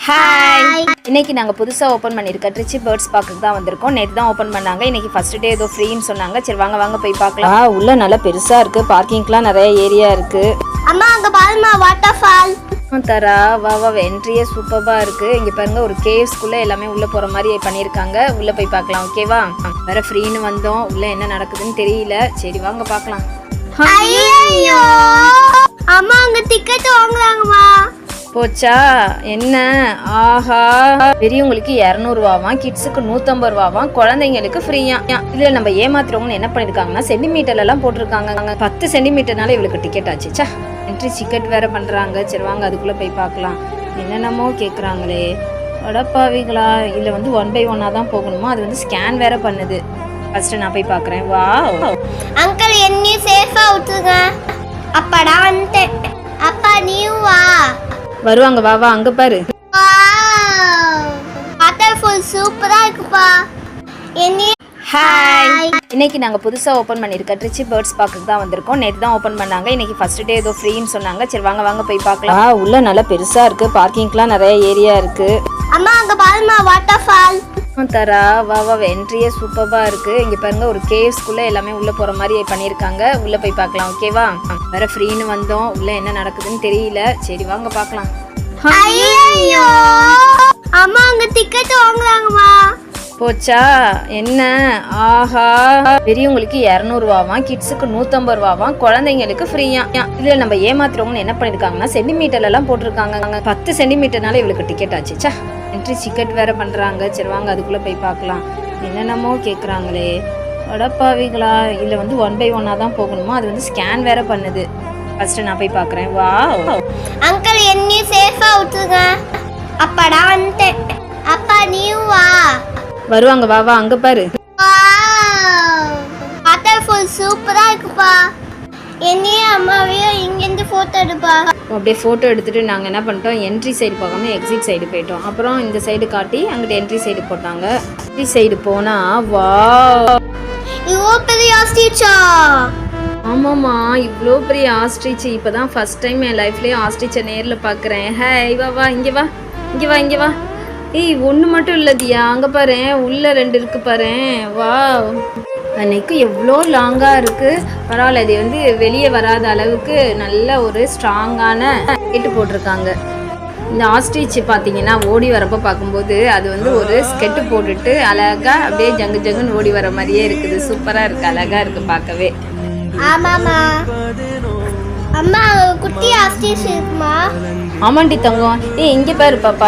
Hi, இன்னைக்கு நாங்கள் புதுசாக ஓப்பன் பண்ணியிருக்க ட்ரிச்சி பேர்ட்ஸ் பார்க்குக்கு தான் வந்திருக்கோம். நேற்று தான் ஓப்பன் பண்ணாங்க. இன்னைக்கு ஃபர்ஸ்ட் டே ஏதோ ஃப்ரீன்னு சொன்னாங்க. சரி வாங்க போய் பார்க்கலாம். உள்ள நல்லா பெருசாக இருக்குது, பார்க்கிங்லாம் நிறைய ஏரியா இருக்குது. அம்மா அங்கே பாருமா வாட்டர் ஃபால். தரா வா என்ட்ரியே சூப்பராக இருக்குது. இங்கே பாருங்க, ஒரு கேவ்ஸ்குள்ளே எல்லாமே உள்ளே போகிற மாதிரி பண்ணியிருக்காங்க. உள்ளே போய் பார்க்கலாம். ஓகேவா? வேற ஃப்ரீன்னு வந்தோம். உள்ளே என்ன நடக்குதுன்னு தெரியல. சரி வாங்க பார்க்கலாம். ஐயோ அம்மா அங்கே டிக்கெட் வாங்குறாங்கம்மா. போச்சா என்ன? ஆஹா, பெரியவங்களுக்கு 200 ரூபாவாம், கிட்ஸுக்கு 150 ரூபாவாம், குழந்தைங்களுக்கு ஃப்ரீயா. இதுல நம்ம ஏமாத்துறவங்க என்ன பண்ணிருக்காங்கன்னா சென்டிமீட்டர்ல எல்லாம் போட்டிருக்காங்க. 10 சென்டிமீட்டர்னால இவளுக்கு டிக்கெட் ஆச்சுச்சா. என்ட்ரி டிக்கெட் வேற பண்றாங்க. சரி வாங்க அதுக்குள்ள போய் பார்க்கலாம். என்னென்னமோ கேக்குறாங்களே, வடப்பாவிகளா. இதுல 1 by 1 தான் போகணுமா? அது ஸ்கேன் வேற பண்ணுது. ஃபர்ஸ்ட் நான் போய் பார்க்கறேன். வா அங்கிள் என்னை சேஃபா விட்டுருங்க. அப்பாடா வந்துட்டேன். அப்பா நீ வா. வருவாங்க. வா அங்க பாரு. வாட்டர் ஃபால் சூப்பரா இருக்குப்பா. என்னை ஹாய், இன்னைக்கு நாங்கள் புதுசாக ஓப்பன் பண்ணியிருக்க ட்ரிச்சி பேர்ட்ஸ் பார்க்குக்கு தான் வந்திருக்கோம். நேற்று தான் ஓப்பன் பண்ணாங்க. இன்னைக்கு ஃபர்ஸ்ட் டே ஏதோ ஃப்ரீன்னு சொன்னாங்க. சரி வாங்க போய் பார்க்கலாம். உள்ள நல்லா பெருசாக இருக்குது, பார்க்கிங்லாம் நிறைய ஏரியா இருக்குது. அம்மா அங்கே பாருமா வாட்டர் ஃபால். தரா வா என்ட்ரியே சூப்பராக இருக்குது. இங்கே பாருங்க, ஒரு கேவ்ஸ்குள்ளே எல்லாமே உள்ளே போகிற மாதிரி பண்ணியிருக்காங்க. உள்ளே போய் பார்க்கலாம். ஓகேவா? வேற ஃப்ரீன்னு வந்தோம். உள்ளே என்ன நடக்குதுன்னு தெரியல. சரி வாங்க பார்க்கலாம். ஐயோ அம்மா அங்கே டிக்கெட் வாங்குறாங்கம்மா. போச்சா என்ன? ஆஹா, பெரியவங்களுக்கு 200 ரூபாவாம், கிட்ஸுக்கு 150 ரூபாவாம், குழந்தைங்களுக்கு ஃப்ரீயா. இதுல நம்ம ஏமாத்துறவங்க என்ன பண்ணிருக்காங்கன்னா சென்டிமீட்டர்ல எல்லாம் போட்டிருக்காங்க. 10 சென்டிமீட்டர்னால இவளுக்கு டிக்கெட் ஆச்சுச்சா. என்ட்ரி டிக்கெட் வேற பண்றாங்க. சரி வாங்க அதுக்குள்ள போய் பார்க்கலாம். என்னென்னமோ கேக்குறாங்களே, வடப்பாவிகளா. இதுல 1 by 1 தான் போகணுமா? அது ஸ்கேன் வேற பண்ணுது. ஃபர்ஸ்ட் நான் போய் பார்க்கறேன். வா அங்கிள் என்னை சேஃபா விட்டுருங்க. அப்பாடா வந்துட்டேன். அப்பா நீ வா. வருவாங்க. வா அங்க பாரு. வாட்டர் ஃபால் சூப்பரா இருக்குப்பா. என்னையும் அம்மாவையும் இங்கேருந்து ஃபோட்டோ எடுப்பா. அப்படியே ஃபோட்டோ எடுத்துட்டு நாங்கள் என்ன பண்ணிட்டோம், என்ட்ரி சைடு போகாமல் எக்ஸிட் சைடு போயிட்டோம். அப்புறம் இந்த சைடு காட்டி அங்கிட்ட என்ட்ரி சைடு போட்டாங்க. என்ட்ரி சைடு போனால் வா, இவ்வளோ பெரிய ஆஸ்ட்ரிச்சா. ஆமாம்மா, இவ்வளோ பெரிய ஆஸ்ட்ரிச். இப்போ தான் ஃபர்ஸ்ட் டைம் என் லைஃப்லேயே ஆஸ்ட்ரிச்சை நேரில் பார்க்குறேன். ஹாய் வா இங்கே வா. ஏய், ஒன்று மட்டும் இல்லதியா, அங்கே பாரு, உள்ள 2 இருக்கு பாரு. வா, அன்னைக்கு எவ்வளோ லாங்காக இருக்குது. பரவாயில்ல, இது வெளியே வராத அளவுக்கு நல்ல ஒரு ஸ்ட்ராங்கான கேட்டு போட்டிருக்காங்க. இந்த ஆஸ்ட்ரிச் பார்த்தீங்கன்னா ஓடி வரப்போ பார்க்கும்போது அது ஒரு ஸ்கெட்டு போட்டுட்டு அழகாக அப்படியே ஜங்குன்னு ஓடி வர மாதிரியே இருக்குது. சூப்பராக இருக்குது, அழகாக இருக்குது பார்க்கவே. ஆமாம்மா. அம்மா குட்டி ஆஸ்ட்ரிச் இருக்குமா? ஆமாண்டி தங்கம். இங்கே பாரு பாப்பா.